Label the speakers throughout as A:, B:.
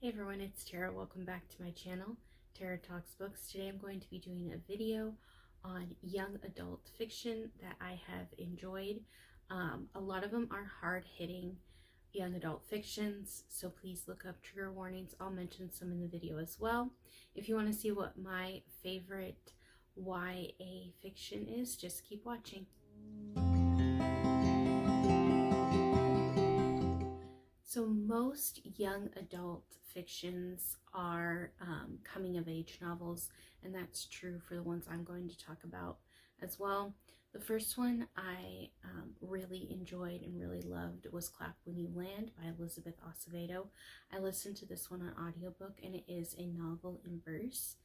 A: Hey everyone, it's Tara. Welcome back to my channel, Tara Talks Books. Today I'm going to be doing a video on young adult fiction that I have enjoyed. A lot of them are hard-hitting young adult fictions, so please look up trigger warnings. I'll mention some in the video as well. If you want to see what my favorite YA fiction is, just keep watching. So most young adult fictions are coming of age novels, and that's true for the ones I'm going to talk about as well. The first one I really enjoyed and really loved was Clap When You Land by Elizabeth Acevedo. I listened to this one on audiobook, and it is a novel in verse.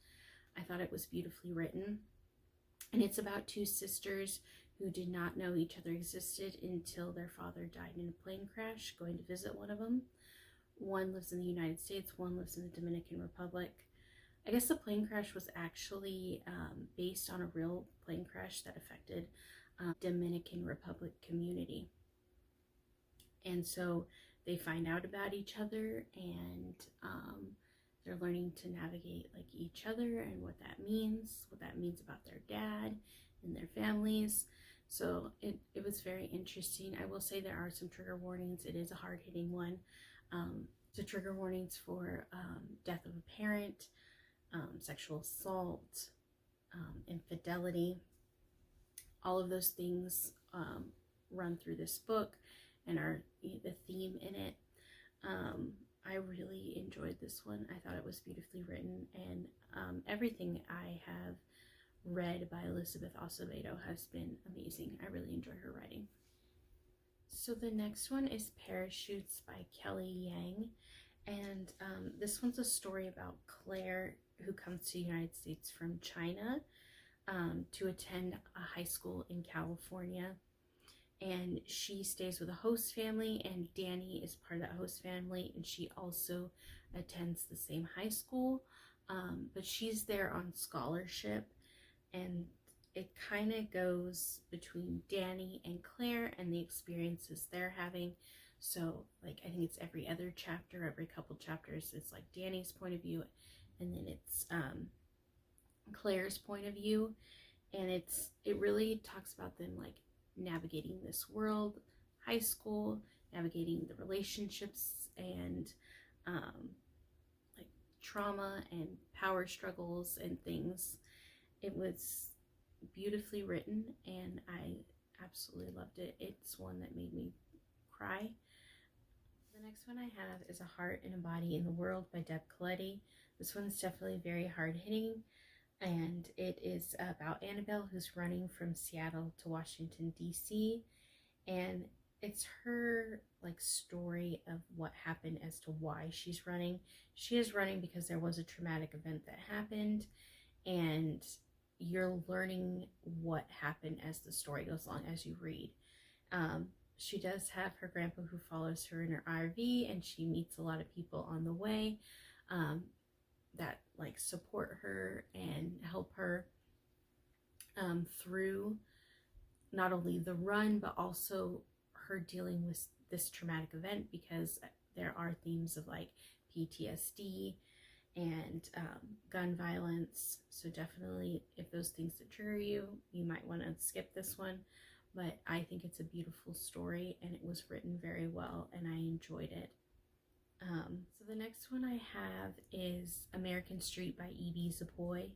A: I thought it was beautifully written, and it's about two sisters who did not know each other existed until their father died in a plane crash going to visit one of them. One lives in the United States, one lives in the Dominican Republic. I guess the plane crash was actually based on a real plane crash that affected Dominican Republic community. And so they find out about each other, and they're learning to navigate like each other and what that means about their dad and their families. So it was very interesting. I will say there are some trigger warnings. It is a hard-hitting one. So trigger warnings for death of a parent, sexual assault, infidelity. All of those things run through this book and are the theme in it. I really enjoyed this one. I thought it was beautifully written, and everything I have read by Elizabeth Acevedo has been amazing. I really enjoy her writing. So the next one is Parachutes by Kelly Yang, and this one's a story about Claire, who comes to the United States from China to attend a high school in California. And she stays with a host family, and Danny is part of that host family, and she also attends the same high school, but she's there on scholarship, and it kind of goes between Danny and Claire and the experiences they're having. So like I think it's every other chapter, every couple chapters, it's like Danny's point of view, and then it's Claire's point of view, and it really talks about them like navigating this world, high school, navigating the relationships, and like trauma and power struggles and things. It was beautifully written, and I absolutely loved it. It's one that made me cry. The next one I have is A Heart and a Body in the World by Deb Coletti. This one's definitely very hard-hitting, and it is about Annabelle, who's running from Seattle to Washington, D.C., and it's her like story of what happened as to why she's running. She is running because there was a traumatic event that happened, and you're learning what happened as the story goes along as you read. She does have her grandpa who follows her in her RV, and she meets a lot of people on the way that like support her and help her through not only the run but also her dealing with this traumatic event, because there are themes of like PTSD and gun violence. So definitely, if those things that trigger you, you might want to skip this one. But I think it's a beautiful story, and it was written very well, and I enjoyed it. So the next one I have is American Street by E.B. Zapoy,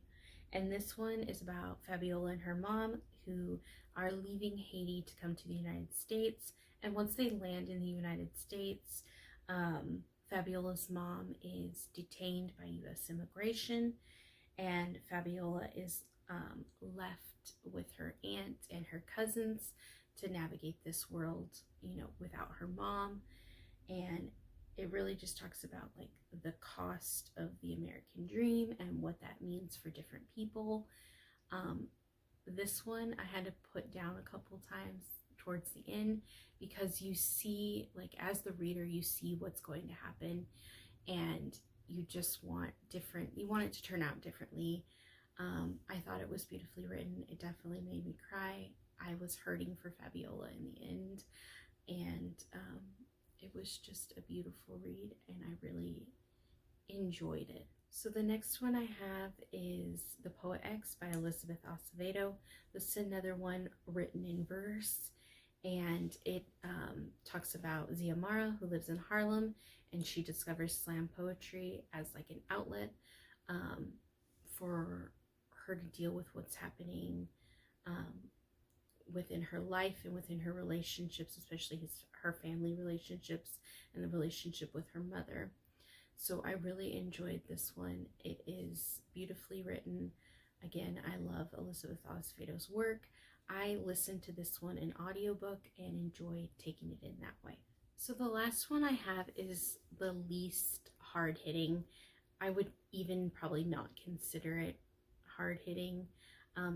A: and this one is about Fabiola and her mom, who are leaving Haiti to come to the United States. And once they land in the United States, Fabiola's mom is detained by U.S. immigration, and Fabiola is left with her aunt and her cousins to navigate this world, you know, without her mom. And it really just talks about like the cost of the American dream and what that means for different people. This one I had to put down a couple times towards the end, because you see, like as the reader, you see what's going to happen, and you just want you want it to turn out differently. I thought it was beautifully written. It definitely made me cry. I was hurting for Fabiola in the end, and it was just a beautiful read, and I really enjoyed it. So the next one I have is The Poet X by Elizabeth Acevedo. This is another one written in verse, and it talks about Ziamara, who lives in Harlem, and she discovers slam poetry as like an outlet for her to deal with what's happening within her life and within her relationships, especially her family relationships and the relationship with her mother. So I really enjoyed this one. It is beautifully written. Again, I love Elizabeth Acevedo's work. I listened to this one in audiobook and enjoyed taking it in that way. So the last one I have is the least hard-hitting. I would even probably not consider it hard-hitting.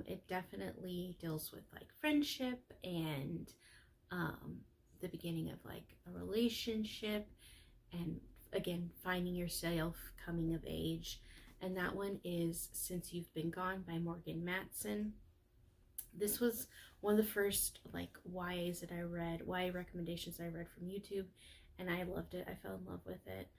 A: It definitely deals with like friendship and the beginning of like a relationship, and again, finding yourself, coming of age. And that one is Since You've Been Gone by Morgan Matson. This was one of the first like YAs that I read, YA recommendations I read from YouTube, and I loved it. I fell in love with it.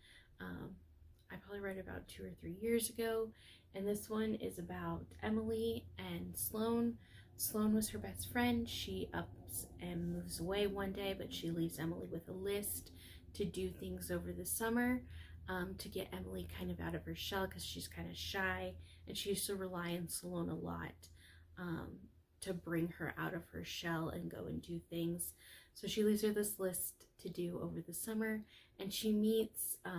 A: I probably read it about 2 or 3 years ago, and this one is about Emily and Sloane. Sloane was her best friend. She ups and moves away one day, but she leaves Emily with a list to do things over the summer to get Emily kind of out of her shell, because she's kind of shy, and she used to rely on Sloane a lot to bring her out of her shell and go and do things. So she leaves her this list to do over the summer, and she meets, I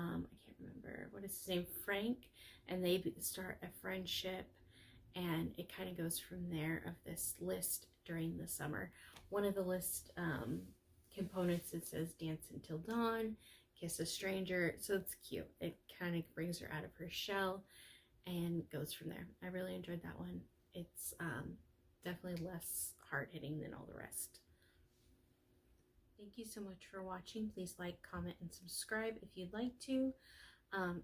A: can't remember, what is his name, Frank, and they start a friendship, and it kind of goes from there of this list during the summer. One of the list components, it says dance until dawn, kiss a stranger, so it's cute. It kind of brings her out of her shell and goes from there. I really enjoyed that one. It's definitely less hard-hitting than all the rest. Thank you so much for watching. Please like, comment, and subscribe if you'd like to.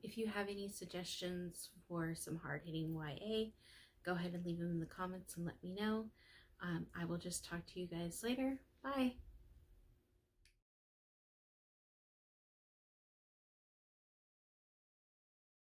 A: If you have any suggestions for some hard-hitting YA, go ahead and leave them in the comments and let me know. I will just talk to you guys later. Bye!